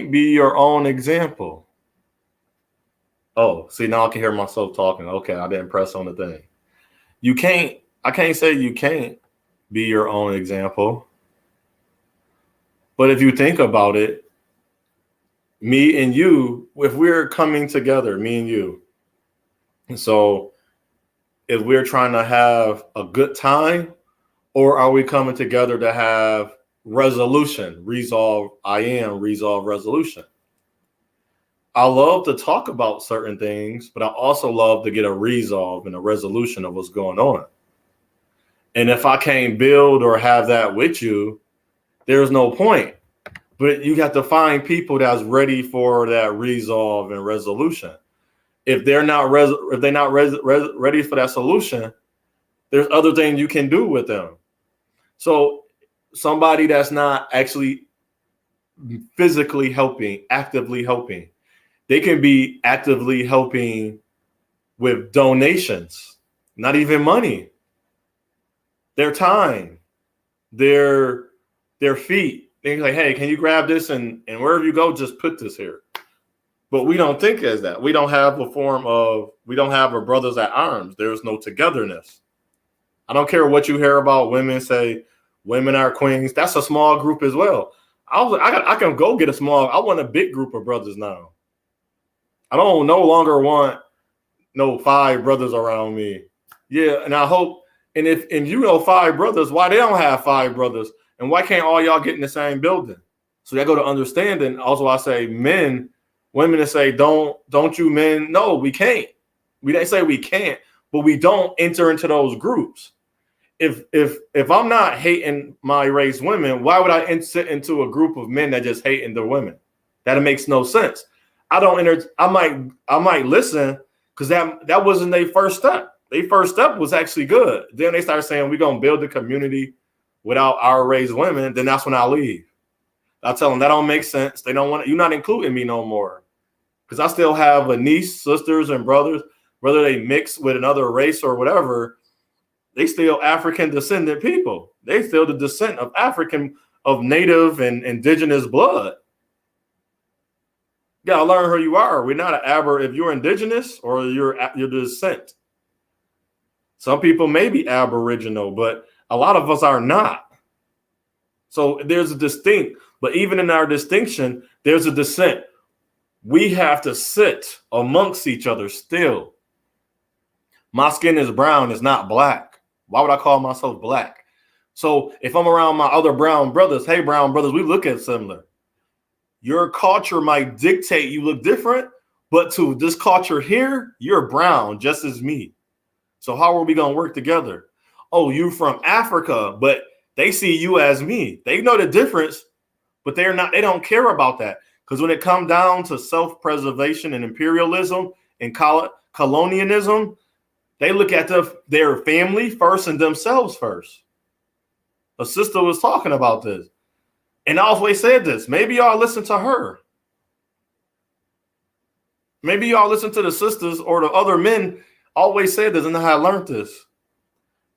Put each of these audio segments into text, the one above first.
be your own example. Oh, see, now I can hear myself talking. Okay, I didn't press on the thing. You can't, I can't say you can't be your own example. But if you think about it, me and you, if we're coming together, me and you, so if we're trying to have a good time, or are we coming together to have resolution, resolve resolution? I love to talk about certain things, but I also love to get a resolve and a resolution of what's going on. And if I can't build or have that with you, there's no point. But you have to find people that's ready for that resolve and resolution. If they're not ready for that solution, there's other things you can do with them. So somebody that's not actually physically helping, actively helping, they can be actively helping with donations, not even money, their time, their feet. They're like, hey, can you grab this and wherever you go, just put this here. But we don't think as that. We don't have a brothers at arms. There's no togetherness. I don't care what you hear about women say women are queens. That's a small group as well. I can go get I want a big group of brothers now. I don't no longer want no 5 brothers around me. Yeah, and I hope, and if you know 5 brothers, why they don't have 5 brothers? And why can't all y'all get in the same building? So they go to understanding. Also, I say women that say, don't you men? No, we can't. We didn't say we can't, but we don't enter into those groups. If I'm not hating my race women, why would I sit into a group of men that just hating the women? That makes no sense. I might listen because that wasn't their first step. Their first step was actually good. Then they started saying we're gonna build a community without our raised women. Then that's when I leave. I tell them that don't make sense. They don't want you're not including me no more because I still have a niece, sisters, and brothers. Whether they mix with another race or whatever, they still African descendant people. They still the descent of native and indigenous blood. You gotta learn who you are. We're not if you're indigenous or you're descent. Some people may be aboriginal, but a lot of us are not. So there's a distinct, but even in our distinction, there's a descent. We have to sit amongst each other still. My skin is brown, it's not black. Why would I call myself black? So if I'm around my other brown brothers, hey, brown brothers, we look at similar. Your culture might dictate you look different, but to this culture here, you're brown just as me. So how are we going to work together? Oh, you from Africa, but they see you as me. They know the difference, but they don't care about that. Because when it comes down to self-preservation and imperialism and colonialism, they look at their family first and themselves first. A sister was talking about this. And I always said this. Maybe y'all listen to her. Maybe y'all listen to the sisters or the other men. Always said this, and I learned this.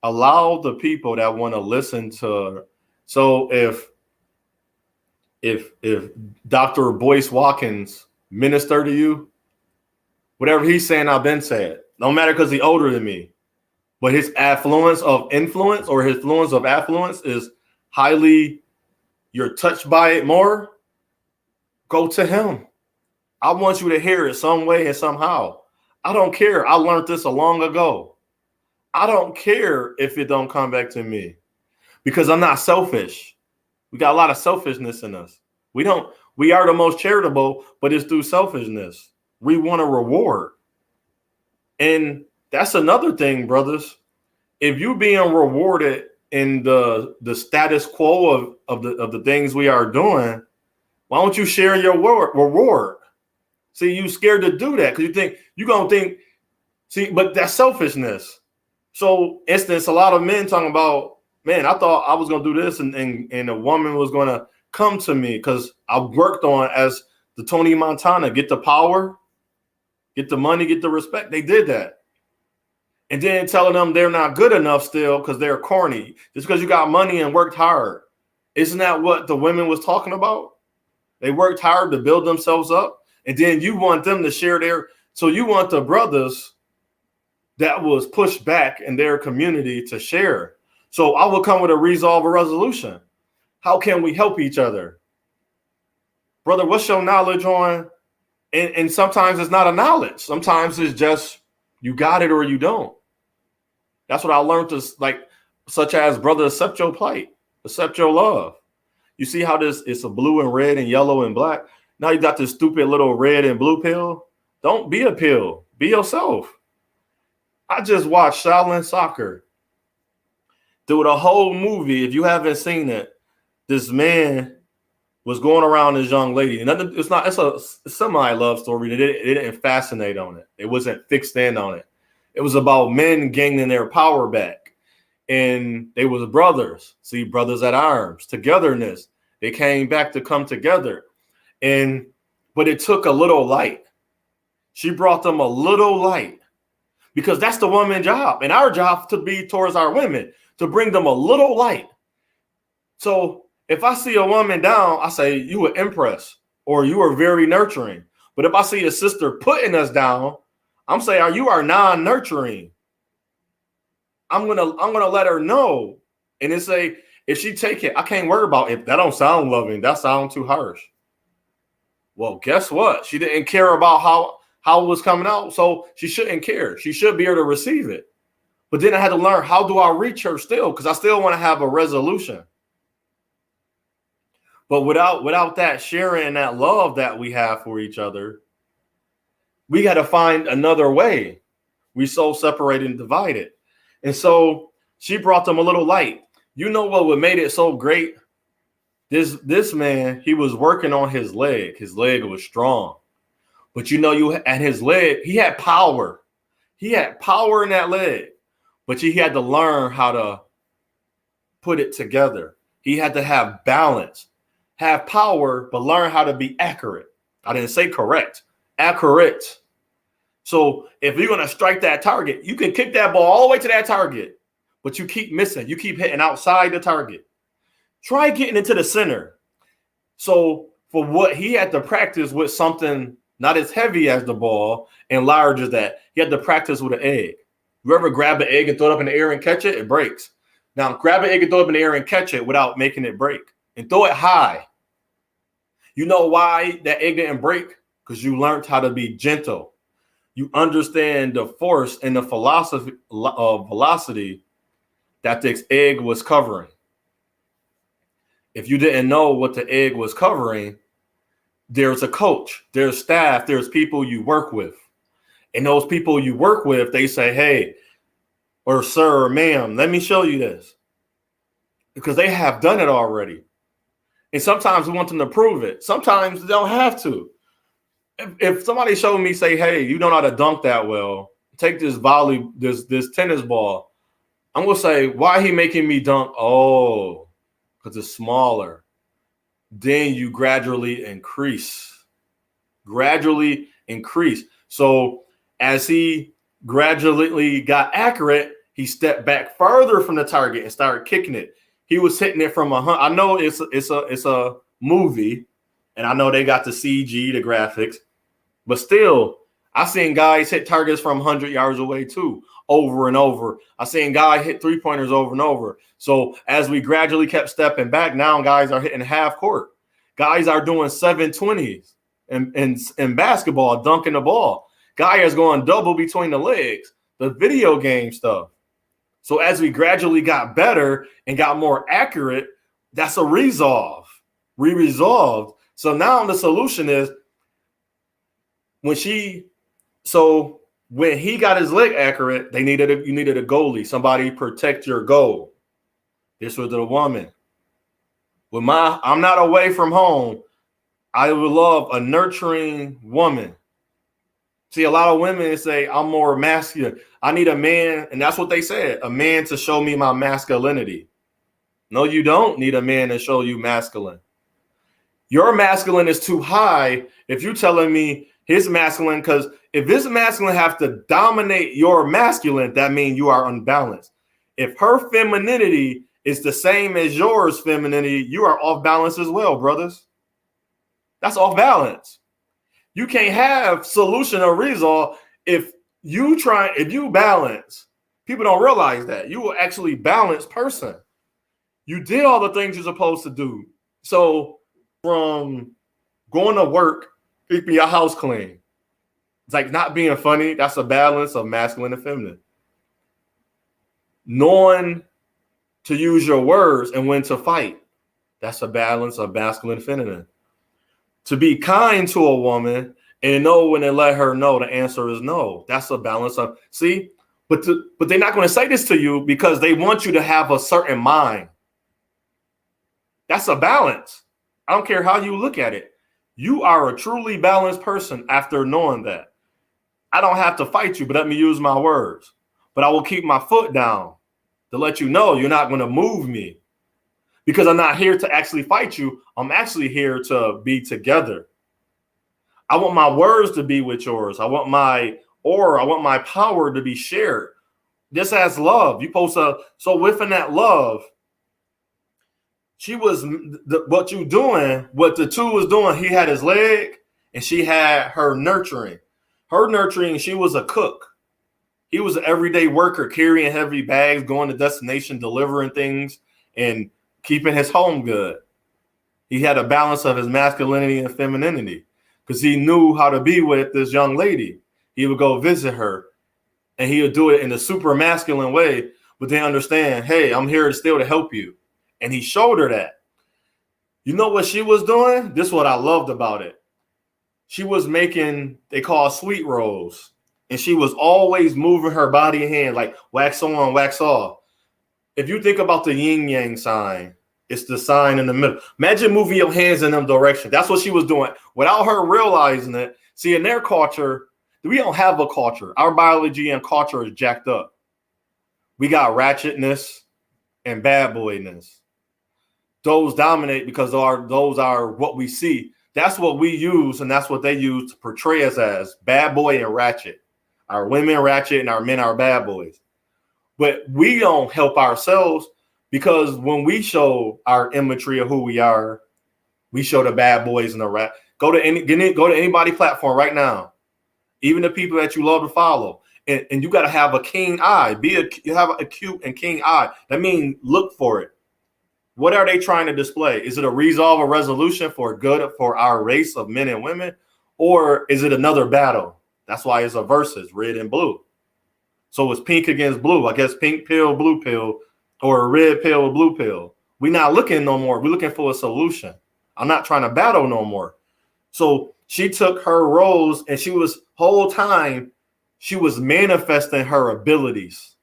Allow the people that want to listen to. So if Dr. Boyce Watkins minister to you, whatever he's saying, I've been saying. No matter because he's older than me, but his affluence of influence or his influence of affluence is highly. You're touched by it more. Go to him. I want you to hear it some way and somehow. I don't care. I learned this a long ago. I don't care if it don't come back to me because I'm not selfish. We got a lot of selfishness in us. We are the most charitable, but it's through selfishness. We want a reward. And that's another thing, brothers. If you're being rewarded in the status quo of the things we are doing, why don't you share your reward? See, you scared to do that because you're going to think, see, but that's selfishness. So, instance, a lot of men talking about, man, I thought I was going to do this and a woman was going to come to me because I worked on as the Tony Montana, get the power, get the money, get the respect. They did that. And then telling them they're not good enough still because they're corny. Just because you got money and worked hard. Isn't that what the women was talking about? They worked hard to build themselves up. And then you want them to share so you want the brothers that was pushed back in their community to share. So I will come with a resolution. How can we help each other? Brother, what's your knowledge on? And sometimes it's not a knowledge. Sometimes it's just you got it or you don't. That's what I learned such as, brother, accept your plight, accept your love. You see how it's a blue and red and yellow and black. Now you got this stupid little red and blue pill. Don't be a pill. Be yourself. I just watched Shaolin Soccer. Through the whole movie, if you haven't seen it, this man was going around this young lady. And it's a semi-love story. It didn't fascinate on it. It wasn't fixed in on it. It was about men gaining their power back. And they was brothers. See, brothers at arms, togetherness. They came back to come together. But it took a little light. She brought them a little light. Because that's the woman's job. And our job to be towards our women, to bring them a little light. So if I see a woman down, I say, you were impressed or you are very nurturing. But if I see a sister putting us down, I'm saying, you are non-nurturing. I'm gonna let her know. And then say, if she take it, I can't worry about it. That don't sound loving. That sounds too harsh. Well, guess what? She didn't care about how it was coming out. So she shouldn't care. She should be able to receive it. But then I had to learn, how do I reach her still? Because I still want to have a resolution. But without that sharing, that love that we have for each other, we got to find another way. We so separated and divided. And so she brought them a little light. You know what made it so great? This man, he was working on his leg. His leg was strong. But at his leg, he had power. He had power in that leg. But he had to learn how to put it together. He had to have balance, have power, but learn how to be accurate. I didn't say correct, accurate. So if you're going to strike that target, you can kick that ball all the way to that target, but you keep missing. You keep hitting outside the target. Try getting into the center. So for what he had to practice with something not as heavy as the ball and large as that, he had to practice with an egg. You ever grab an egg and throw it up in the air and catch it? It breaks. Now grab an egg and throw it up in the air and catch it without making it break. And throw it high. You know why that egg didn't break? Because you learned how to be gentle. You understand the force and the philosophy of velocity that this egg was covering. If you didn't know what the egg was covering, there's a coach, there's staff, there's people you work with. And those people you work with, they say, hey, or sir, or ma'am, let me show you this. Because they have done it already. And sometimes we want them to prove it. Sometimes they don't have to. If somebody showed me, say, hey, you don't know how to dunk that well, take this this tennis ball. I'm going to say, why he making me dunk? Oh, because it's smaller. Then you gradually increase. So as he gradually got accurate, he stepped back further from the target and started kicking it. He was hitting it from 100. I know it's a movie, and I know they got the CG, the graphics, but still, I seen guys hit targets from 100 yards away too, over and over. I seen guys hit 3-pointers over and over. So as we gradually kept stepping back, now guys are hitting half court. Guys are doing 720s in basketball, dunking the ball. Guy is going double between the legs, the video game stuff. So as we gradually got better and got more accurate, that's a resolve. We resolved. So now the solution is when he got his leg accurate, you needed a goalie, somebody protect your goal. This was the woman. I'm not away from home. I would love a nurturing woman. See, a lot of women say, I'm more masculine. I need a man, and that's what they said, a man to show me my masculinity. No, you don't need a man to show you masculine. Your masculine is too high if you're telling me his masculine, because if his masculine have to dominate your masculine, that means you are unbalanced. If her femininity is the same as yours femininity, you are off balance as well, brothers. That's off balance. You can't have solution or result if you balance. People don't realize that. You are actually balanced person. You did all the things you're supposed to do. So from going to work, keeping your house clean, it's like not being funny. That's a balance of masculine and feminine. Knowing to use your words and when to fight. That's a balance of masculine and feminine. To be kind to a woman and know when to let her know the answer is no. That's a balance of, see, but they're not going to say this to you because they want you to have a certain mind. That's a balance. I don't care how you look at it. You are a truly balanced person after knowing that. I don't have to fight you, but let me use my words. But I will keep my foot down to let you know you're not going to move me. Because I'm not here to actually fight you. I'm actually here to be together. I want my words to be with yours. I want my aura. I want my power to be shared. This has love. You supposed to, so within that love, she was what you doing, what the two was doing. He had his leg and she had her nurturing. Her nurturing, she was a cook. He was an everyday worker, carrying heavy bags, going to destination, delivering things, and keeping his home good. He had a balance of his masculinity and femininity because he knew how to be with this young lady. He would go visit her and he would do it in a super masculine way, but they understand, hey, I'm here still to help you. And he showed her that. You know what she was doing? This is what I loved about it. She was making, they call sweet rolls. And she was always moving her body and hand, like wax on, wax off. If you think about the yin yang sign, it's the sign in the middle. Imagine moving your hands in them direction. That's what she was doing without her realizing it. See, in their culture, we don't have a culture. Our biology and culture is jacked up. We got ratchetness and bad boyness. Those dominate because those are what we see. That's what we use, and that's what they use to portray us as bad boy and ratchet. Our women ratchet and our men are bad boys. But we don't help ourselves because when we show our imagery of who we are, we show the bad boys and the rat. Go to anybody platform right now, even the people that you love to follow, and you got to have a keen eye. You have a cute and keen eye. That means look for it. What are they trying to display? Is it a resolve, a resolution for good for our race of men and women, or is it another battle? That's why it's a versus, red and blue. So it's pink against blue. I guess pink pill, blue pill, or a red pill, blue pill. We're not looking no more. We're looking for a solution. I'm not trying to battle no more. So she took her roles and whole time, she was manifesting her abilities.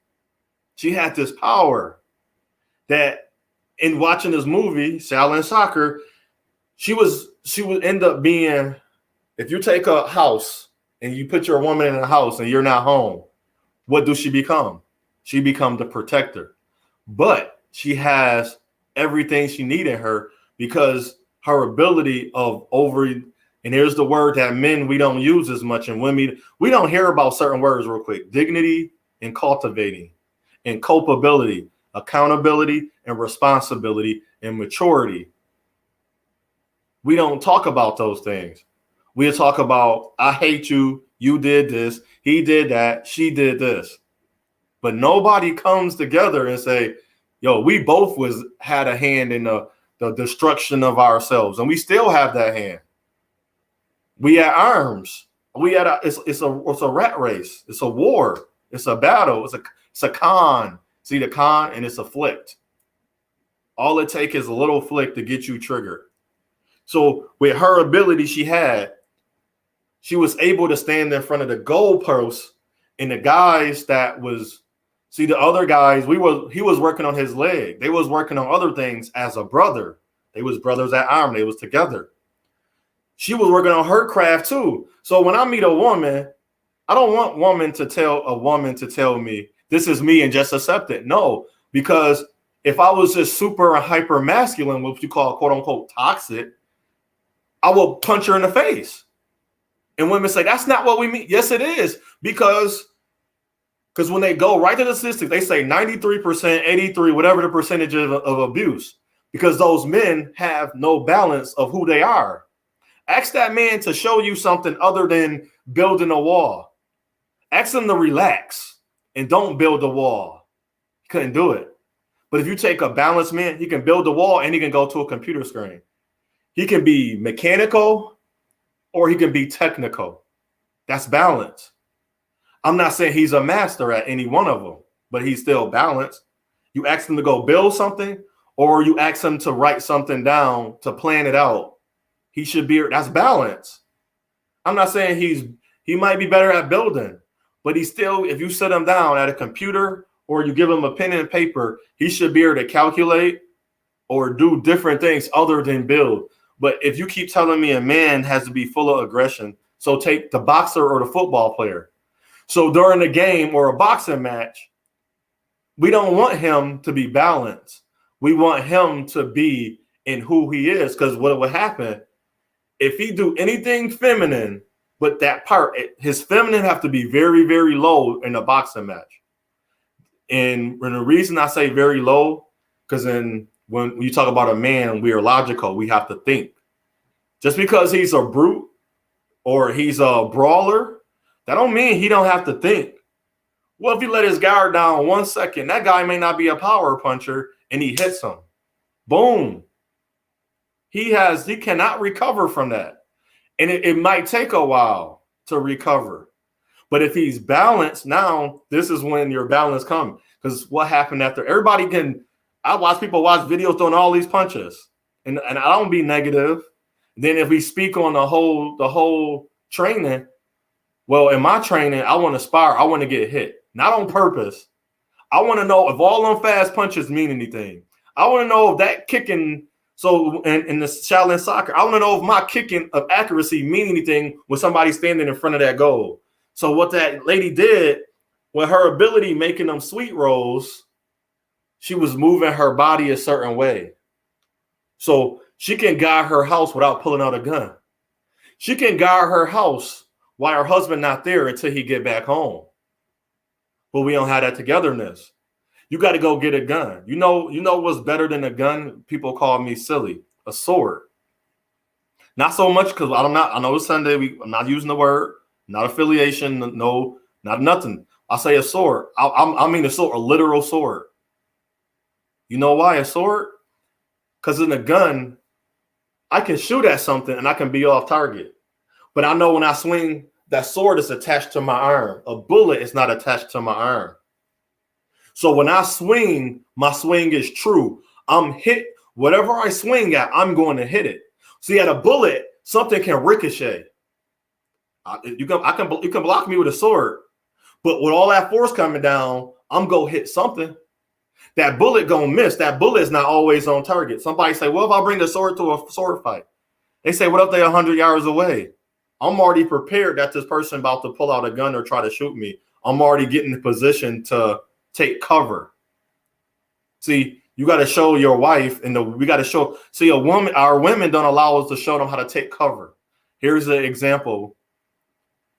She had this power that in watching this movie, Sally and Soccer, she would end up being, if you take a house and you put your woman in a house and you're not home, what does she become? She becomes the protector. But she has everything she needs in her because her ability of and here's the word that men, we don't use as much, and women, we don't hear about certain words real quick. Dignity and cultivating and culpability, accountability and responsibility and maturity. We don't talk about those things. We talk about, I hate you, you did this, he did that, she did this. But nobody comes together and say, yo, we both had a hand in the destruction of ourselves, and we still have that hand. We at arms. It's a rat race. It's a war. It's a battle. It's a con. See the con, and it's a flick. All it takes is a little flick to get you triggered. So with her ability she was able to stand in front of the goalpost, and the guys the other guys, he was working on his leg. They was working on other things as a brother. They was brothers at arm. They was together. She was working on her craft too. So when I meet a woman, I don't want a woman to tell me this is me and just accept it. No, because if I was just super hyper masculine, what you call quote unquote toxic, I will punch her in the face. And women say, that's not what we mean. Yes, it is. Because when they go right to the statistics, they say 93%, 83, whatever the percentage of abuse, because those men have no balance of who they are. Ask that man to show you something other than building a wall. Ask him to relax and don't build a wall. He couldn't do it. But if you take a balanced man, he can build a wall and he can go to a computer screen. He can be mechanical or he can be technical. That's balance. I'm not saying he's a master at any one of them, but he's still balanced. You ask him to go build something or you ask him to write something down, to plan it out. He should be, that's balance. I'm not saying he might be better at building, but he's still, if you sit him down at a computer or you give him a pen and paper, he should be able to calculate or do different things other than build. But if you keep telling me a man has to be full of aggression, so take the boxer or the football player. So during the game or a boxing match, we don't want him to be balanced. We want him to be in who he is, because what would happen if he do anything feminine, but that part, his feminine have to be very, very low in a boxing match. And the reason I say very low, because when you talk about a man, we are logical. We have to think. Just because he's a brute or he's a brawler, that don't mean he don't have to think. Well, if he let his guard down 1 second, that guy may not be a power puncher and he hits him. Boom. He cannot recover from that. And it might take a while to recover. But if he's balanced, now this is when your balance comes. Because what happened after I watch people watch videos throwing all these punches. And I don't be negative. Then if we speak on the whole training, well, in my training, I want to spar. I want to get hit. Not on purpose. I want to know if all them fast punches mean anything. I want to know if that kicking, so in the Shaolin soccer, I want to know if my kicking of accuracy mean anything when somebody's standing in front of that goal. So what that lady did, with her ability making them sweet rolls, she was moving her body a certain way. So she can guard her house without pulling out a gun. She can guard her house while her husband not there until he get back home. But we don't have that togetherness. You got to go get a gun. You know what's better than a gun? People call me silly. A sword. Not so much because I know it's Sunday. I'm not using the word. Not affiliation. No, not nothing. I say a sword. I mean a sword, a literal sword. You know why a sword? Because in a gun, I can shoot at something and I can be off target. But I know when I swing, that sword is attached to my arm. A bullet is not attached to my arm. So when I swing, my swing is true. I'm hit. Whatever I swing at, I'm going to hit it. See, at a bullet, something can ricochet. You can block me with a sword. But with all that force coming down, I'm going to hit something. That bullet going to miss. That bullet is not always on target. Somebody say, well, if I bring the sword to a sword fight. They say, what if they're 100 yards away? I'm already prepared that this person about to pull out a gun or try to shoot me. I'm already getting in position to take cover. See, you got to show your wife, and we got to show. See, our women don't allow us to show them how to take cover. Here's an example.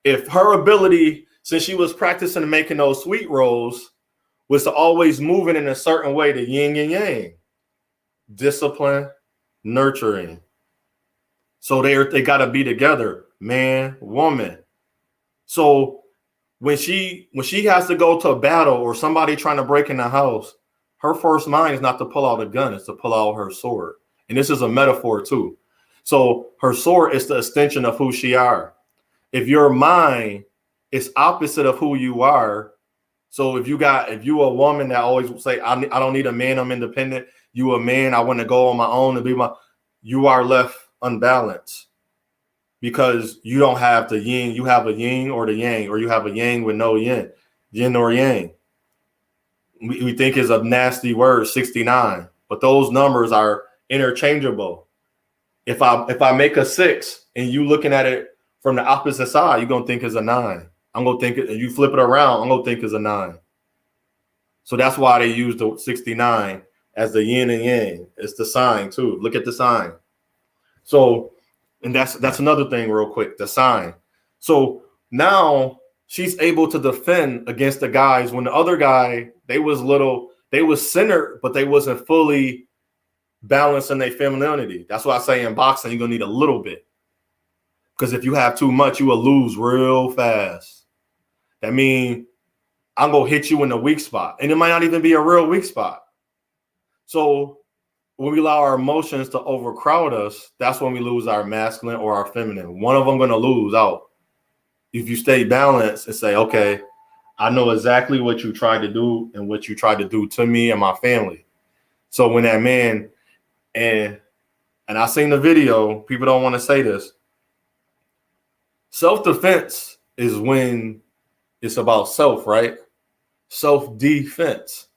If her ability, since she was practicing making those sweet rolls, was to always moving in a certain way, the yin and yang, discipline, nurturing. So they got to be together, man, woman. So when she has to go to a battle or somebody trying to break in the house, her first mind is not to pull out a gun, it's to pull out her sword. And this is a metaphor too. So her sword is the extension of who she are. If your mind is opposite of who you are, so if you a woman that always say, I don't need a man, I'm independent. You a man, I want to go on my own and you are left unbalanced because you don't have the yin. You have a yin or the yang, or you have a yang with no yin, yin or yang. We think is a nasty word, 69, but those numbers are interchangeable. If I make a 6 and you looking at it from the opposite side, you're gonna think it's a 9. I'm gonna think it, and you flip it around, I'm gonna think it's a 9. So that's why they use the 69 as the yin and yang. It's the sign too. Look at the sign. So, and that's another thing real quick, the sign. So now she's able to defend against the guys when the other guy, they was centered, but they wasn't fully balanced in their femininity. That's why I say in boxing, you're gonna need a little bit. Because if you have too much, you will lose real fast. That means I'm going to hit you in the weak spot. And it might not even be a real weak spot. So when we allow our emotions to overcrowd us, that's when we lose our masculine or our feminine. One of them going to lose out. If you stay balanced and say, okay, I know exactly what you tried to do and what you tried to do to me and my family. So when that man, and I seen the video, people don't want to say this. Self-defense is when it's about self, right? Self-defense.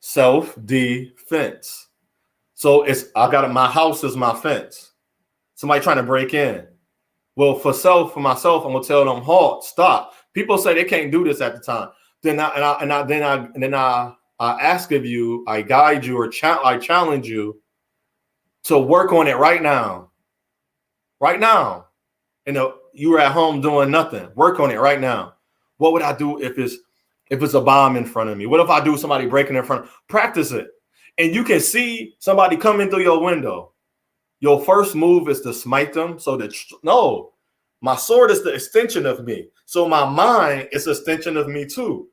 Self-defense. So my house is my fence. Somebody trying to break in. Well, for myself, I'm gonna tell them, halt, stop. People say they can't do this at the time. Then I ask of you, I guide you, or I challenge you to work on it right now. Right now. You were at home doing nothing. Work on it right now. What would I do if it's a bomb in front of me? What if I do somebody breaking in front? Practice it. And you can see somebody coming through your window. Your first move is to smite them. No, my sword is the extension of me. So my mind is an extension of me too.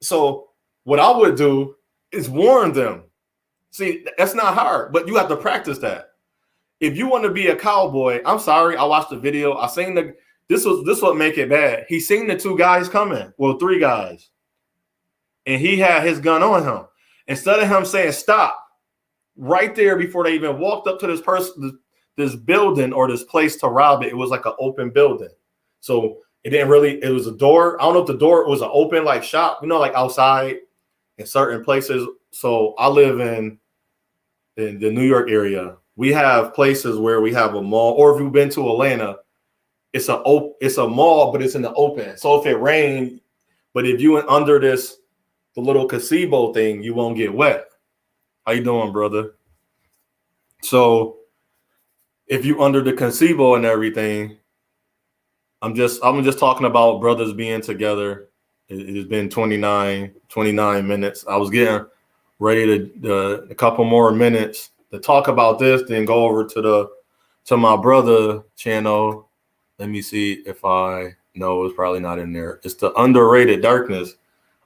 So what I would do is warn them. See, that's not hard, but you have to practice that. If you want to be a cowboy, I'm sorry, I watched the video. I seen this would make it bad. He seen the two guys coming. Well, three guys. And he had his gun on him. Instead of him saying stop, right there before they even walked up to this building or this place to rob it, it was like an open building. So it was a door. I don't know if the door was an open like shop, like outside in certain places. So I live in the New York area. We have places where we have a mall, or if you've been to Atlanta, it's a mall, but it's in the open. So if it rained, but if you went under the little gazebo thing, you won't get wet. How you doing, brother? So if you under the gazebo and everything, I'm just talking about brothers being together. It's been 29 minutes. I was getting ready to a couple more minutes to talk about this, then go over to my brother channel. Let me see if no, it's probably not in there. It's the Underrated Darkness.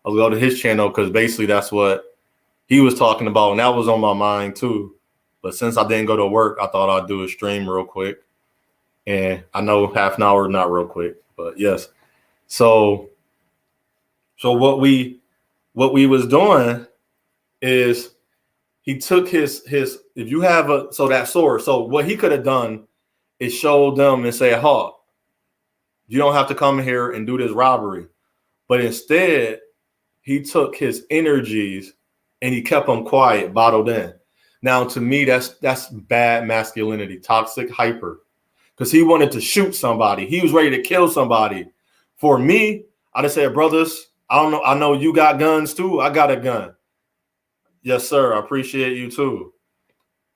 I'll go to his channel because basically that's what he was talking about, and that was on my mind too. But since I didn't go to work, I thought I'd do a stream real quick. And I know half an hour, not real quick, but yes. So what we was doing is he took his if you have that sword. So what he could have done is showed them and say, halt, you don't have to come here and do this robbery. But instead, he took his energies and he kept them quiet, bottled in. Now, to me, that's bad masculinity, toxic hyper, because he wanted to shoot somebody. He was ready to kill somebody. For me, I'd have said, brothers, I know you got guns too. I got a gun. Yes, sir. I appreciate you too.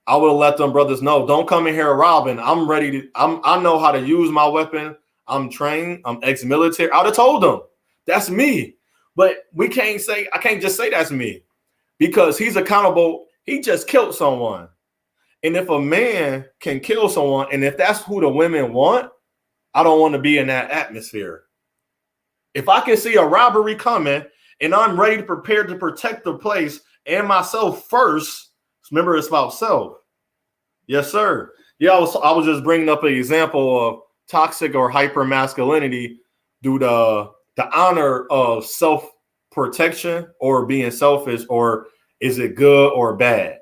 I would have let them brothers know, don't come in here robbing. I'm ready I know how to use my weapon. I'm trained. I'm ex-military. I would have told them that's me. But I can't just say that's me, because he's accountable. He just killed someone. And if a man can kill someone, and if that's who the women want, I don't want to be in that atmosphere. If I can see a robbery coming and I'm ready to prepare to protect the place and myself first, remember it's about self. Yes, sir. Yeah, I was just bringing up an example of toxic or hyper masculinity due to the honor of self-protection or being selfish, or is it good or bad?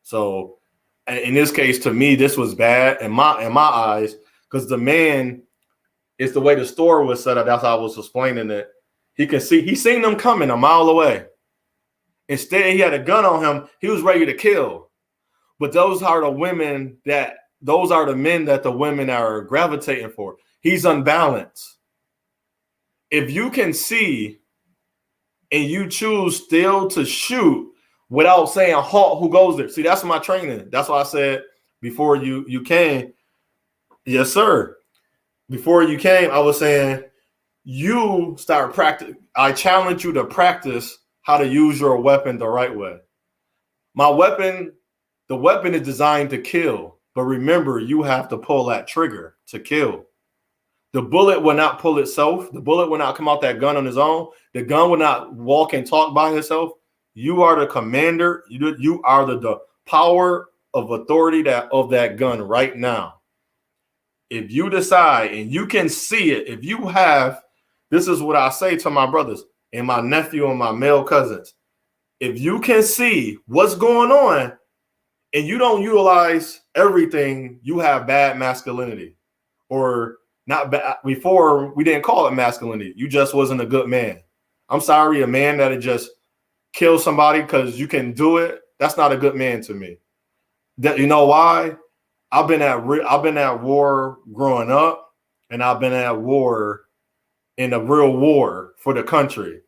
So in this case, to me, this was bad in my eyes, because the man is the way the store was set up. That's how I was explaining it. He seen them coming a mile away. Instead, he had a gun on him. He was ready to kill. But those are the men that the women are gravitating for. He's unbalanced. If you can see and you choose still to shoot without saying halt, who goes there? See, that's my training. That's why I said before you came. Yes, sir. Before you came, I was saying you start practice. I challenge you to practice how to use your weapon the right way. The weapon is designed to kill. But remember, you have to pull that trigger to kill. The bullet will not pull itself. The bullet will not come out that gun on his own. The gun will not walk and talk by itself. You are the commander. You are the power of authority of that gun right now. If you decide, and you can see it, if you have, this is what I say to my brothers and my nephew and my male cousins. If you can see what's going on and you don't utilize everything, you have bad masculinity. Or not bad. Before, we didn't call it masculinity. You just wasn't a good man. I'm sorry, a man that had just killed somebody because you can do it, that's not a good man to me. You know why? I've been at war growing up, and I've been at war in a real war for the country.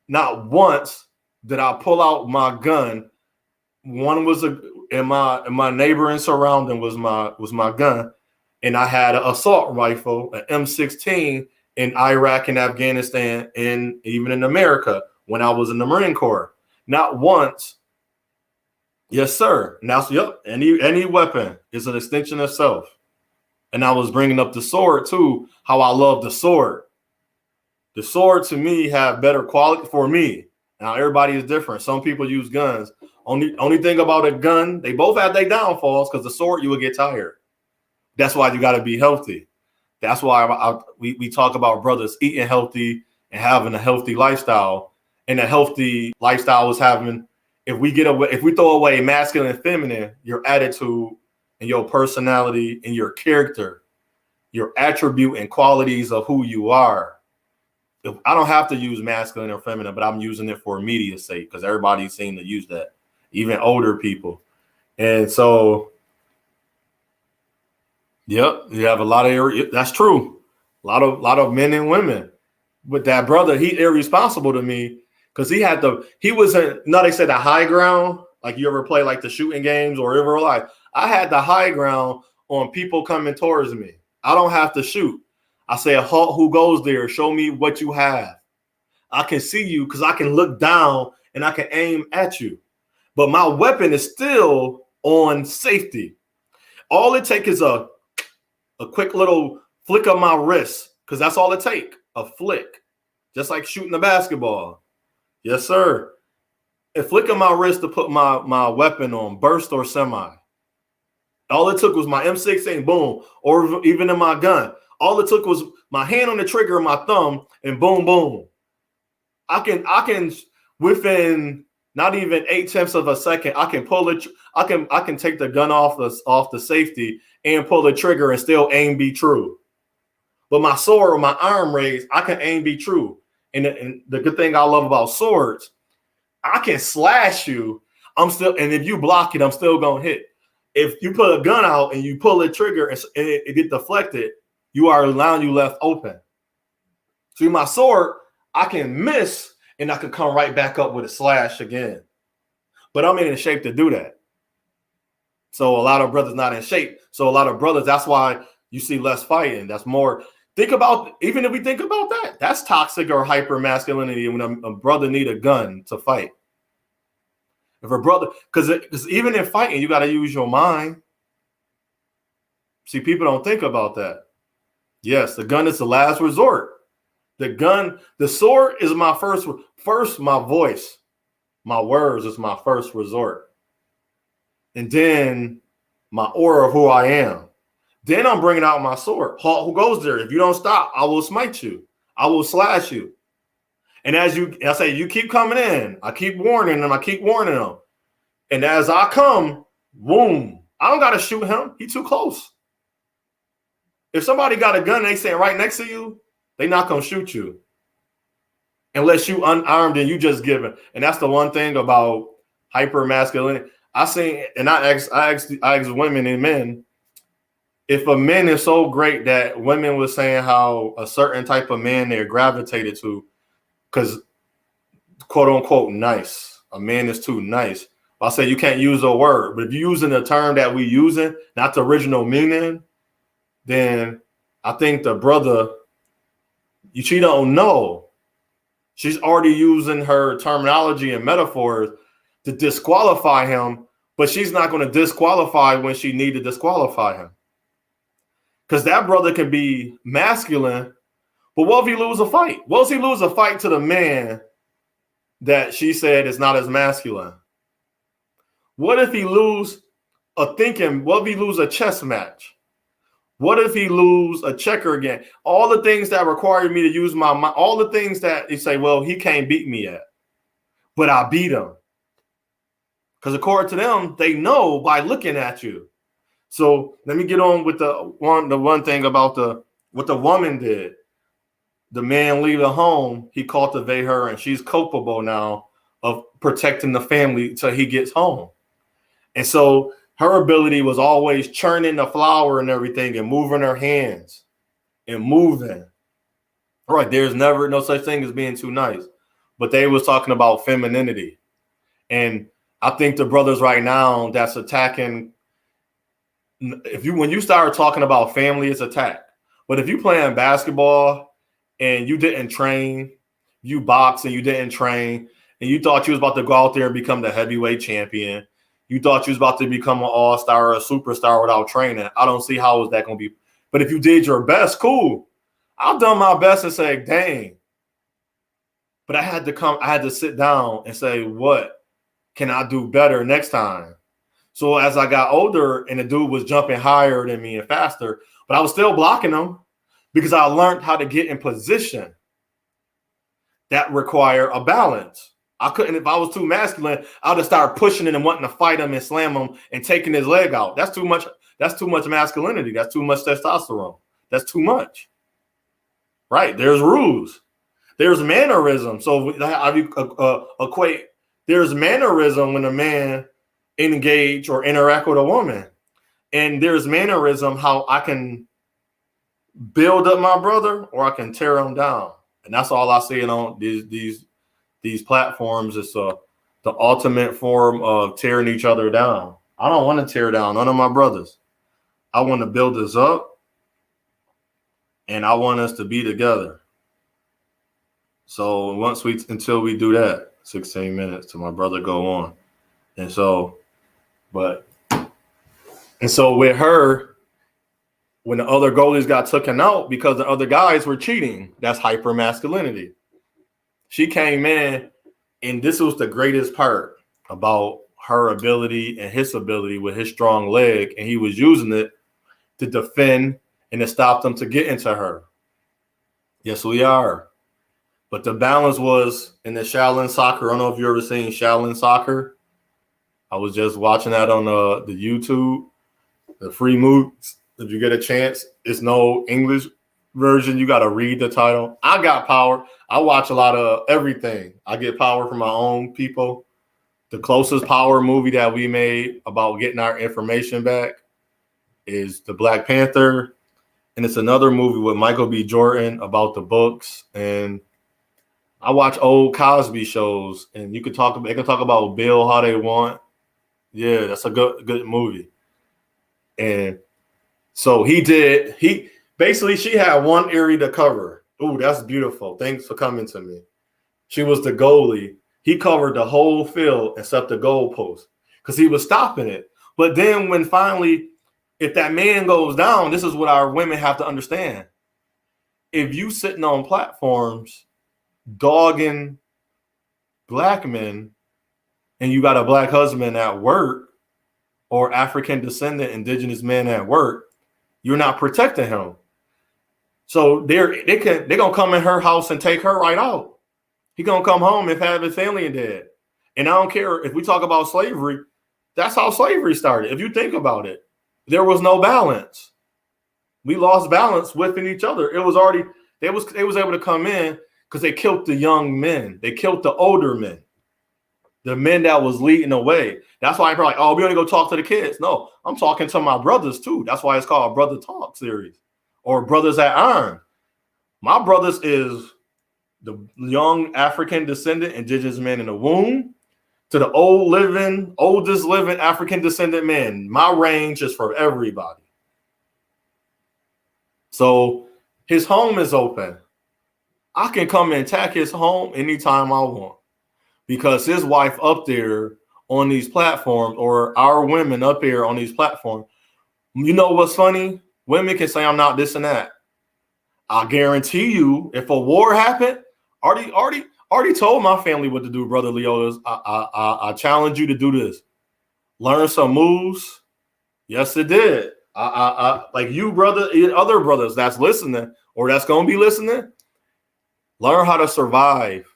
Not once did I pull out my gun. One was in my neighboring surrounding was my gun, and I had an assault rifle, an M16 in Iraq and Afghanistan, and even in America when I was in the Marine Corps. Not once. Yes, sir. Now, yep. Any weapon is an extension of self. And I was bringing up the sword too. How I love the sword. The sword to me have better quality for me. Now everybody is different. Some people use guns. Only thing about a gun, they both have their downfalls, because the sword you will get tired. That's why you got to be healthy. That's why we talk about brothers eating healthy and having a healthy lifestyle. And a healthy lifestyle is having. If we throw away masculine and feminine, your attitude and your personality and your character, your attribute and qualities of who you are. If I don't have to use masculine or feminine, but I'm using it for media's sake because everybody seems to use that, even older people. And so, yep, you have a lot of areas. That's true. A lot of men and women. But that brother, he irresponsible to me. Because they said the high ground, like you ever play like the shooting games or ever life. I had the high ground on people coming towards me. I don't have to shoot. I say, who goes there? Show me what you have. I can see you because I can look down and I can aim at you. But my weapon is still on safety. All it takes is a quick little flick of my wrist, because that's all it takes, a flick. Just like shooting a basketball. Yes, sir. A flick of my wrist to put my weapon on burst or semi. All it took was my M16, boom, or even in my gun. All it took was my hand on the trigger of my thumb, and boom, boom. I can within not even 0.8 of a second, I can pull it. I can take the gun off the safety and pull the trigger and still aim be true. But my sword or my arm raised, I can aim be true. And the good thing I love about swords, I can slash you. And if you block it, I'm still gonna hit. If you put a gun out and you pull the trigger and it get deflected, you are allowing you left open. See, my sword, I can miss and I can come right back up with a slash again. But I'm in shape to do that. So a lot of brothers not in shape. So a lot of brothers, that's why you see less fighting. That's more. Even if we think about that, that's toxic or hyper masculinity when a brother need a gun to fight. If a brother, because even in fighting, you got to use your mind. See, people don't think about that. Yes, the gun is the last resort. The sword is my first, my voice, my words is my first resort. And then my aura of who I am. Then I'm bringing out my sword. Who goes there? If you don't stop, I will smite you. I will slash you. And I say, you keep coming in. I keep warning them. And as I come, boom, I don't got to shoot him. He's too close. If somebody got a gun, they stand right next to you, they not going to shoot you. Unless you unarmed and you just giving. And that's the one thing about hyper masculinity. I ask women and men, if a man is so great that women were saying how a certain type of man they're gravitated to, because quote unquote nice, a man is too nice. I say you can't use a word, but if you're using the term that we using, not the original meaning, then I think the brother, she don't know. She's already using her terminology and metaphors to disqualify him, but she's not going to disqualify when she need to disqualify him. Because that brother can be masculine, but what if he lose a fight? What if he lose a fight to the man that she said is not as masculine? What if he lose what if he lose a chess match? What if he lose a checker again? All the things that require me to use my mind, all the things that you say, well, he can't beat me at, but I beat him. Because according to them, they know by looking at you. So let me get on with the one thing about what the woman did. The man leave the home, he cultivate her, and she's culpable now of protecting the family till he gets home. And so her ability was always churning the flour and everything and moving her hands and moving. All right, there's never no such thing as being too nice. But they was talking about femininity. And I think the brothers right now that's attacking, when you start talking about family, it's attack. But if you playing basketball and you didn't train, you box and you didn't train, and you thought you was about to go out there and become the heavyweight champion, you thought you was about to become an all-star or a superstar without training, I don't see how is that going to be. But if you did your best, cool. I've done my best and say, dang. But I had to sit down and say, what can I do better next time? So as I got older and the dude was jumping higher than me and faster, but I was still blocking him because I learned how to get in position that require a balance. I couldn't, if I was too masculine, I would have started pushing it and wanting to fight him and slam him and taking his leg out. That's too much. That's too much masculinity. That's too much testosterone. That's too much. Right? There's rules. There's mannerism. So I equate. There's mannerism when a man engage or interact with a woman, and there's mannerism how I can build up my brother or I can tear him down, and that's all I see on these platforms. It's the ultimate form of tearing each other down. I don't want to tear down none of my brothers. I want to build us up, and I want us to be together. So until we do that, 16 minutes till my brother go on. And so with her, when the other goalies got taken out because the other guys were cheating, that's hyper masculinity. She came in, and this was the greatest part about her ability and his ability with his strong leg, and he was using it to defend and to stop them to get into her. Yes, we are. But the balance was in the Shaolin soccer. I don't know if you ever seen Shaolin soccer. I was just watching that on the YouTube, the free movies. If you get a chance, it's no English version. You got to read the title. I got power. I watch a lot of everything. I get power from my own people. The closest power movie that we made about getting our information back is the Black Panther. And it's another movie with Michael B. Jordan about the books. And I watch old Cosby shows, and they can talk about Bill how they want. Yeah, that's a good movie. And so she had one area to cover. Ooh, that's beautiful. Thanks for coming to me. She was the goalie. He covered the whole field except the goalpost because he was stopping it. But then when finally, if that man goes down, this is what our women have to understand. If you sitting on platforms dogging black men and you got a black husband at work or African descendant indigenous man at work, you're not protecting him. So they're gonna come in her house and take her right out. He gonna come home and have his family dead. And I don't care if we talk about slavery, that's how slavery started. If you think about it, there was no balance. We lost balance within each other. It was already they was able to come in because they killed the young men. They killed the older men, the men that was leading the way. That's why I'm probably like, oh, we only go talk to the kids. No, I'm talking to my brothers too. That's why it's called Brother Talk Series or Brothers at Iron. My brothers is the young African descendant indigenous man in the womb to the oldest living African descendant man. My range is for everybody. So his home is open. I can come and attack his home anytime I want because his wife up there on these platforms, or our women up here on these platforms. You know what's funny? Women can say I'm not this and that. I guarantee you, if a war happened, already told my family what to do, Brother Leotas. I challenge you to do this. Learn some moves. Yes, it did. I like you, brother, other brothers that's listening or that's gonna be listening. Learn how to survive.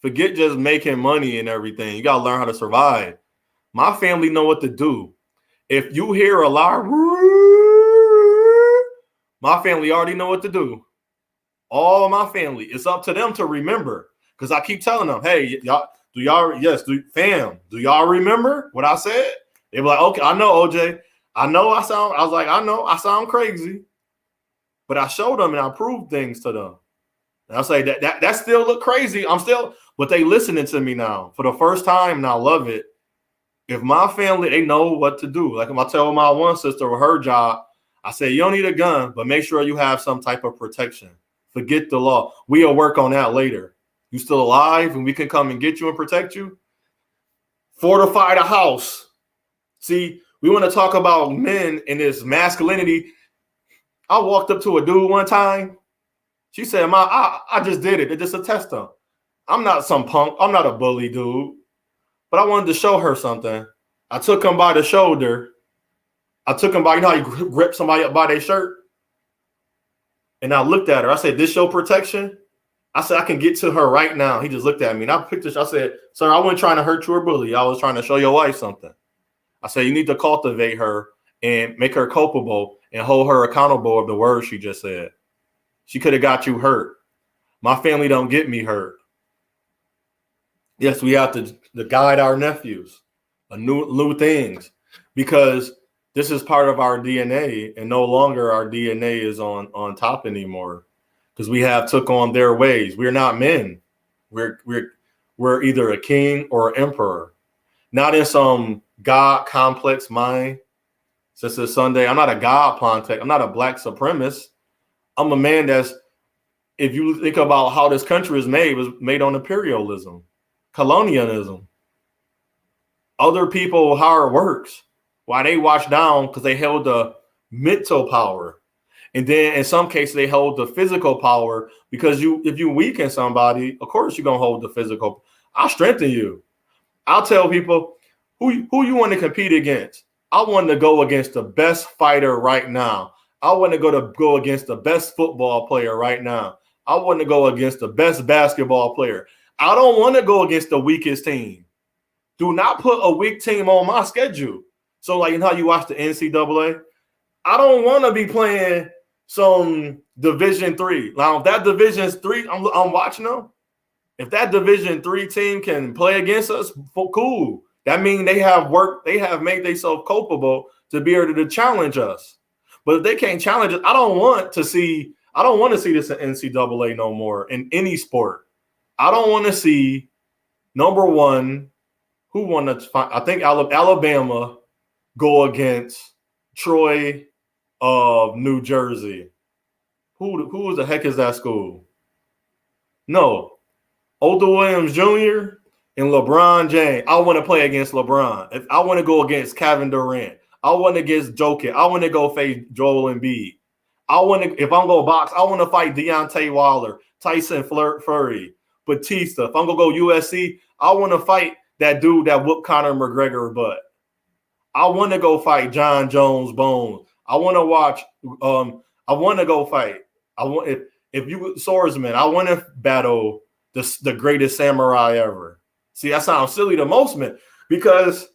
Forget just making money and everything. You gotta learn how to survive. My family know what to do. If you hear a lie, my family already know what to do. All of my family. It's up to them to remember. Because I keep telling them, hey, do y'all remember what I said? They were like, okay, I know, OJ. I know I sound crazy. But I showed them and I proved things to them. And I say that still look crazy. But they listening to me now for the first time, and I love it. If my family, they know what to do. Like if I tell my one sister with her job, I say, you don't need a gun, but make sure you have some type of protection. Forget the law. We'll work on that later. You still alive and we can come and get you and protect you? Fortify the house. See, we want to talk about men and this masculinity. I walked up to a dude one time. She said, I just did it. It's just a test them. I'm not some punk. I'm not a bully dude. But I wanted to show her something. I took him by the shoulder. I took him by, you know how you grip somebody up by their shirt? And I looked at her. I said, this your protection? I said, I can get to her right now. He just looked at me. And I picked this. I said, sir, I wasn't trying to hurt you or bully you. I was trying to show your wife something. I said, you need to cultivate her and make her culpable and hold her accountable of the words she just said. She could have got you hurt. My family don't get me hurt. Yes, we have to guide our nephews new things, because this is part of our DNA, and no longer our DNA is on top anymore, because we have took on their ways. We're not men. We're either a king or an emperor, not in some God complex mind. Since it's Sunday, I'm not a God pontiff. I'm not a black supremacist. I'm a man that's, if you think about how this country is made, was made on imperialism, colonialism. Other people, how it works, why they watch down because they held the mental power. And then in some cases, they hold the physical power because if you weaken somebody, of course, you're going to hold the physical. I'll strengthen you. I'll tell people who you want to compete against. I want to go against the best fighter right now. I want to go against the best football player right now. I want to go against the best basketball player. I don't want to go against the weakest team. Do not put a weak team on my schedule. So like, you know how you watch the NCAA? I don't want to be playing some Division III. Now, if that Division III, I'm watching them. If that Division III team can play against us, cool. That means they have made themselves culpable to be able to challenge us. But if they can't challenge us, I don't want to see this in NCAA no more in any sport. I don't want to see, number one, who won the fight? I think Alabama go against Troy of New Jersey. Who the heck is that school? No. Odell Williams Jr. and LeBron James. I want to play against LeBron. If I want to go against Kevin Durant, I want to against Jokic. I want to go face Joel Embiid. If I'm going to box, I want to fight Deontay Wilder, Tyson Fury, Batista. If I'm going to go USC, I want to fight that dude that whooped Conor McGregor butt. I want to go fight John Jones Bones. I want to watch. I want to go fight. If you swordsman, I want to battle the greatest samurai ever. See, that sounds silly to most men, because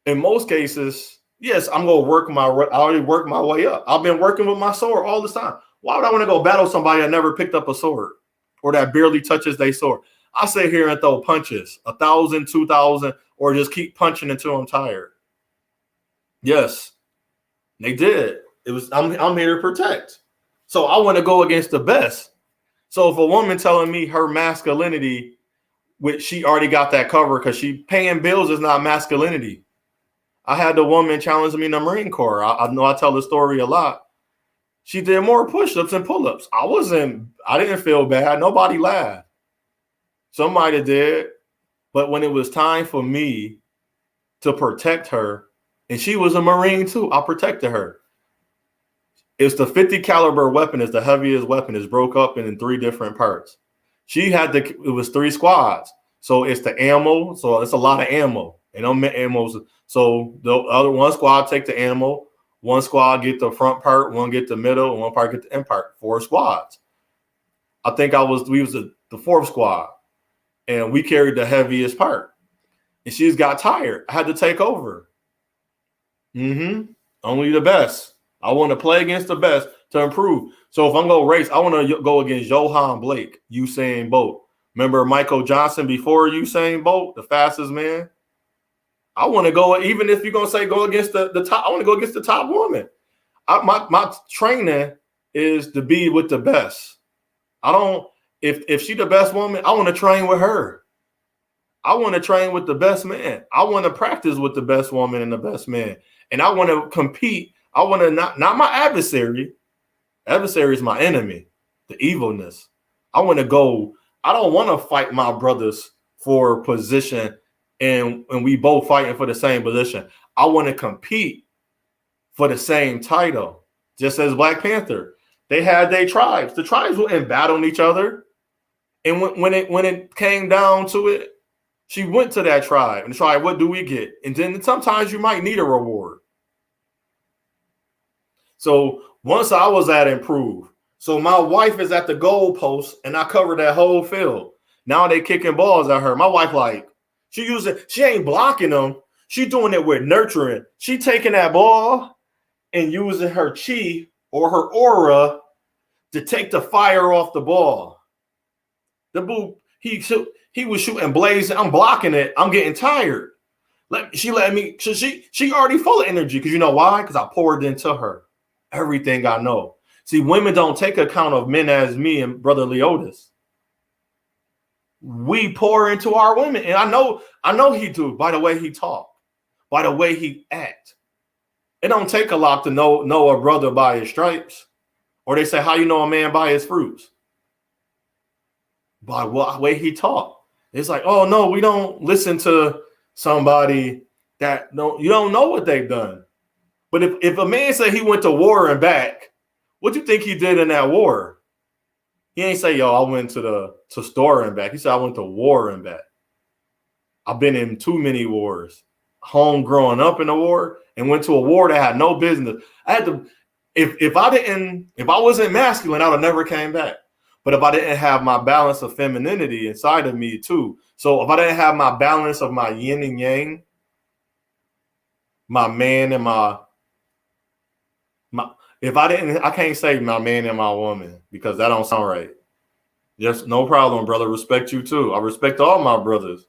in most cases, yes, I already worked my way up. I've been working with my sword all this time. Why would I want to go battle somebody that never picked up a sword or that barely touches their sword? I sit here and throw punches, 1,000, 2,000, or just keep punching until I'm tired. Yes, they did. I'm here to protect. So I want to go against the best. So if a woman telling me her masculinity, which she already got that covered because she paying bills, is not masculinity. I had the woman challenge me in the Marine Corps. I know I tell the story a lot. She did more push-ups and pull-ups. I didn't feel bad. Nobody laughed. Somebody did. But when it was time for me to protect her, and she was a Marine too, I protected her. It's the 50 caliber weapon. It's the heaviest weapon. It's broke up in 3 different parts. It was 3 squads. So it's the ammo. So it's a lot of ammo. And ammos. So the other one squad take the ammo. One squad get the front part, one get the middle, and one part get the end part. 4 squads. I think we was the 4th squad. And we carried the heaviest part. And she's got tired. I had to take over. Only the best. I want to play against the best to improve. So if I'm going to race, I want to go against Johan Blake, Usain Bolt. Remember Michael Johnson before Usain Bolt, the fastest man? I want to go, even if you're going to say go against the top, I want to go against the top woman. My training is to be with the best. If she's the best woman, I want to train with her. I want to train with the best man. I want to practice with the best woman and the best man. And I want to compete. I want to not my adversary. Adversary is my enemy, the evilness. I want to go. I don't want to fight my brothers for position and we both fighting for the same position. I want to compete for the same title. Just as Black Panther, they had their tribes. The tribes wouldn't battle each other. And when it came down to it, she went to that tribe and tried, what do we get? And then sometimes you might need a reward. So once I was at improve, so my wife is at the goal post and I covered that whole field. Now they kicking balls at her. My wife, like, she ain't blocking them. She doing it with nurturing. She taking that ball and using her chi or her aura to take the fire off the ball. The boo, he was shooting blazing. I'm blocking it. I'm getting tired. She let me. She already full of energy because you know why? Because I poured into her everything I know. See, women don't take account of men as me and Brother Leotis. We pour into our women, and I know he do by the way he talk, by the way he act. It don't take a lot to know a brother by his stripes, or they say how you know a man by his fruits. By what way he talk. It's like, oh no, we don't listen to somebody that you don't know what they've done. But if a man say he went to war and back, what do you think he did in that war? He ain't say, yo, I went to store and back. He said, I went to war and back. I've been in too many wars. Home growing up in a war and went to a war that had no business. I had to, if I wasn't masculine, I would have never came back. But if I didn't have my balance of femininity inside of me too. So if I didn't have my balance of my yin and yang, my man and my I can't say my man and my woman because that don't sound right. Just no problem, brother. Respect you too. I respect all my brothers,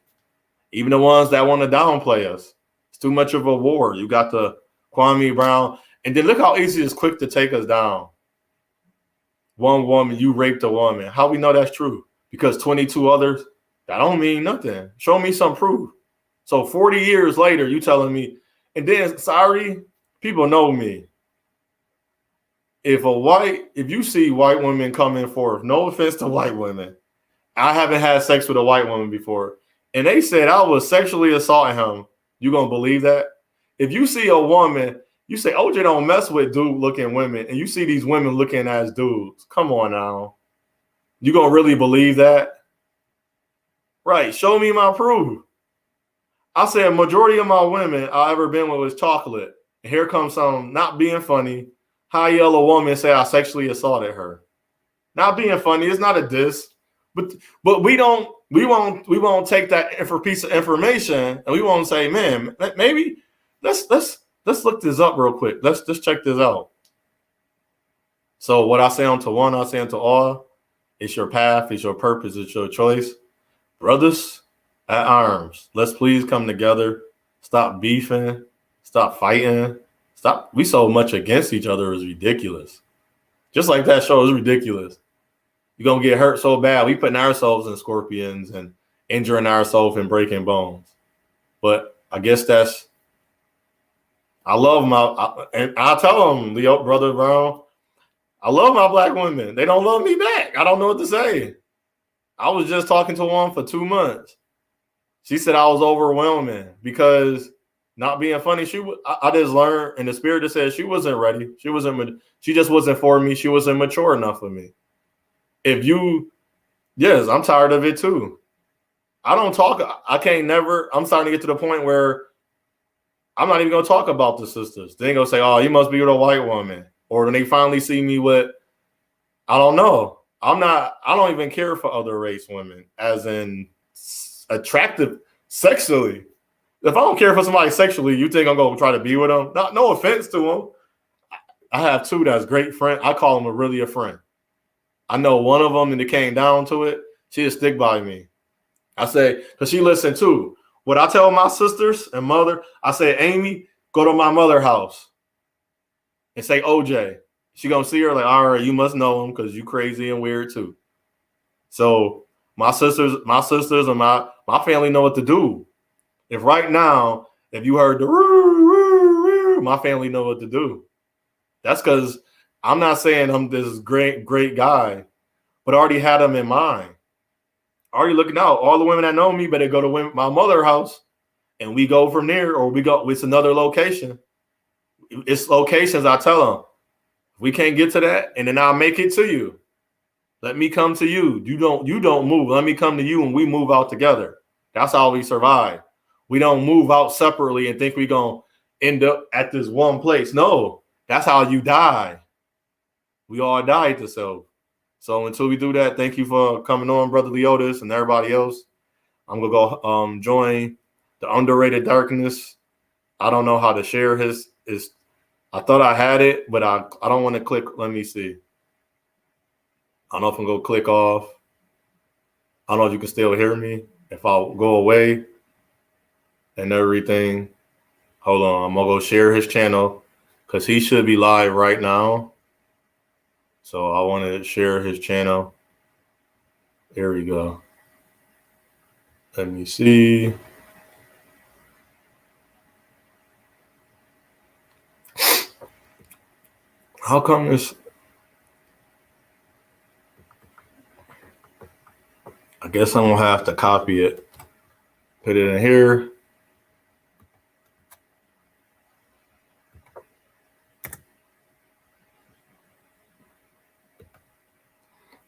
even the ones that want to downplay us. It's too much of a war. You got the Kwame Brown, and then look how easy it's quick to take us down. One woman, you raped a woman. How we know that's true? Because 22 others, that don't mean nothing. Show me some proof. So 40 years later, you telling me, and then sorry, people know me. If you see white women coming forth, no offense to white women, I haven't had sex with a white woman before, and they said I was sexually assaulting him, you gonna believe that? If you see a woman, you say OJ don't mess with dude-looking women, and you see these women looking as dudes. Come on now, you gonna really believe that? Right? Show me my proof. I said majority of my women I ever been with was chocolate. And here comes some not being funny. High yellow woman say I sexually assaulted her. Not being funny, it's not a diss, but we won't take that for piece of information and we won't say, man, maybe let's look this up real quick. Let's just check this out. So what I say unto one, I say unto all. It's your path, it's your purpose, it's your choice. Brothers at arms, let's please come together. Stop beefing, stop fighting. Stop. We so much against each other is ridiculous. Just like that show is ridiculous. You're going to get hurt so bad. We putting ourselves in scorpions and injuring ourselves and breaking bones. But I guess I love and I tell them, Leo, Brother Brown, I love my black women. They don't love me back. I don't know what to say. I was just talking to one for 2 months. She said I was overwhelming because not being funny. I just learned, and the spirit just said she wasn't ready. She just wasn't for me. She wasn't mature enough for me. Yes, I'm tired of it too. I don't talk. I can't never. I'm starting to get to the point where I'm not even going to talk about the sisters. They ain't going to say, oh, you must be with a white woman. Or when they finally see me with, I don't know. I don't even care for other race women as in attractive sexually. If I don't care for somebody sexually, you think I'm going to try to be with them? No offense to them. I have two that's great friends. I call them really a friend. I know one of them, and it came down to it, she'll stick by me. I say, because she listened too. What I tell my sisters and mother, I say, Amy, go to my mother's house and say OJ. She gonna see her like, all right, you must know him because you crazy and weird too. So my sisters and my family know what to do. If right now, if you heard the my family know what to do. That's because I'm not saying I'm this great guy, but I already had them in mind. Already looking out. All the women that know me better go to my mother's house, and we go from there, or we go. It's another location. It's locations. I tell them, we can't get to that, and then I'll make it to you. Let me come to you. You don't move. Let me come to you, and we move out together. That's how we survive. We don't move out separately and think we're gonna end up at this one place. No, that's how you die. We all die at the self. So until we do that, thank you for coming on, Brother Leotis and everybody else. I'm gonna go join the Underrated Darkness. I don't know how to share his. I thought I had it, but I don't want to click. Let me see. I don't know if I'm gonna click off. I don't know if you can still hear me. If I go away and everything, hold on. I'm gonna go share his channel because he should be live right now. So I want to share his channel. There we go. Let me see. How come this? I guess I'm going to have to copy it. Put it in here.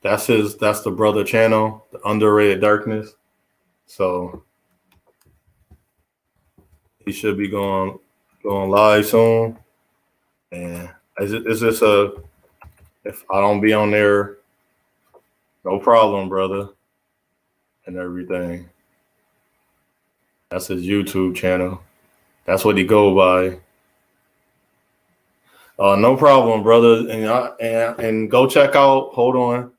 That's the brother channel, the Underrated Darkness. So he should be going live soon. And is this if I don't be on there, no problem, brother, and everything. That's his YouTube channel. That's what he go by. No problem, brother. And go check out. Hold on.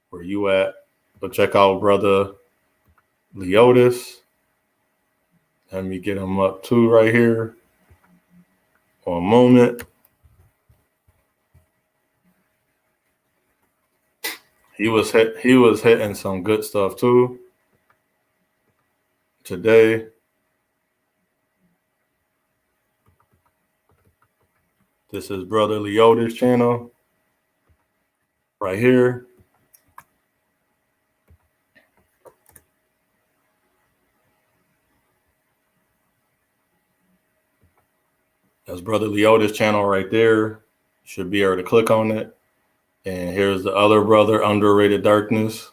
Where you at? Go check out Brother Leotis. Let me get him up too right here. One moment. He was hitting some good stuff too today. This is Brother Leotis' channel right here. That's Brother Leotis' channel right there. Should be able to click on it. And here's the other brother, Underrated Darkness.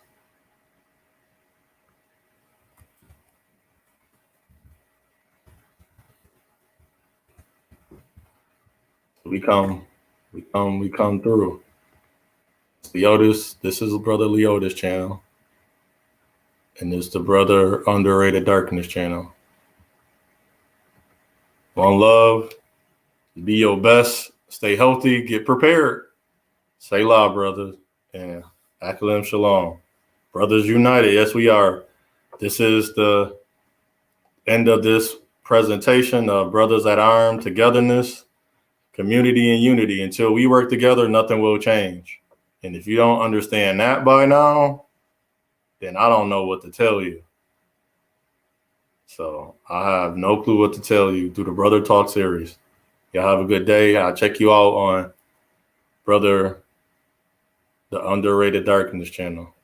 We come through. Leotis, this is Brother Leotis' channel. And this is the Brother Underrated Darkness channel. One love. Be your best. Stay healthy. Get prepared. Say la, brothers. And Aleichem Shalom. Brothers United. Yes, we are. This is the end of this presentation of Brothers at Arm, Togetherness, Community, and Unity. Until we work together, nothing will change. And if you don't understand that by now, then I don't know what to tell you. So I have no clue what to tell you through the Brother Talk series. Y'all have a good day. I'll check you out on the Underrated Darkness channel.